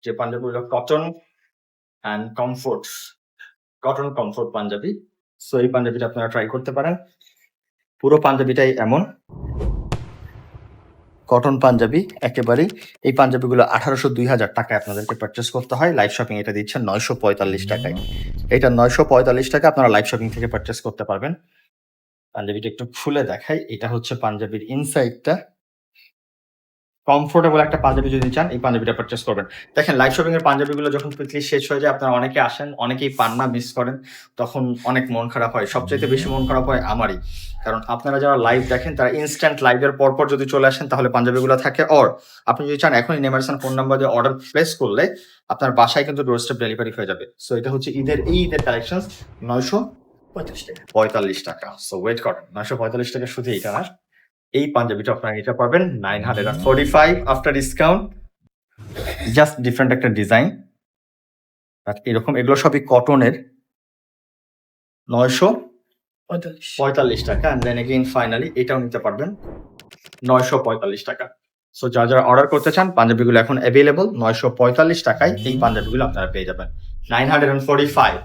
যে পাঞ্জাবিগুলো cotton and comforts, cotton comfort panjabi. So এই পাঞ্জাবিটা আপনারা ট্রাই করতে পারেন। পুরো পাঞ্জাবিটাই এমন কটন পাঞ্জাবি একেবারেই। এই পাঞ্জাবিগুলো ১৮০০-২০০০ টাকায় আপনাদেরকে পারচেস করতে হয়। লাইভ শপিং এটা দিচ্ছেন ৯৪৫ টাকায়। এটা ৯৪৫ টাকা আপনারা লাইভ শপিং থেকে পারচেস করতে পারবেন। পাঞ্জাবিটা একটু খুলে দেখাই। এটা হচ্ছে পাঞ্জাবির ইনসাইডটা। কমফোর্টেবল একটা পাঞ্জাবি যদি চান, এই পাঞ্জাবিটা পারচেস করবেন। দেখেন লাইভ শপিং এর পাঞ্জাবিগুলো যখন কুইকলি শেষ হয়ে যায়, আপনারা অনেকে আসেন, অনেকেই পান না, মিস করেন। তখন অনেক মন খারাপ হয়। সবচাইতে বেশি মন খারাপ হয় আমারই। কারণ আপনারা যারা লাইভ দেখেন, তারা ইনস্ট্যান্ট লাইভের পরপর যদি চলে আসেন, তাহলে পাঞ্জাবিগুলো থাকে। অর আপনি যদি চান এখনই নেমারসান ফোন নাম্বার দিয়ে অর্ডার প্লেস করলে আপনার বাসায় কিন্তু ডোরস্টেপ ডেলিভারি হয়ে যাবে। সো এটা হচ্ছে ঈদের কালেকশনস ৯৪৫ টাকা। সো ওয়েট করেন, ৯৪৫ টাকা শুধু এইটা না, এই পাঞ্জাবিটা আপনারা নিতে পারবেন 945 আফটার ডিসকাউন্ট। জাস্ট ডিফারেন্ট একটা ডিজাইন। এরকম এগুলো সবই কটনের। ৯৪৫ টাকা। অ্যান্ড দেন এগেইন ফাইনালি এটাও নিতে পারবেন ৯৪৫ টাকা। সো যারা অর্ডার করতে চান, পাঞ্জাবিগুলো এখন অ্যাভেলেবল ৯৪৫ টাকায় এই পাঞ্জাবিগুলো আপনারা পেয়ে যাবেন। 945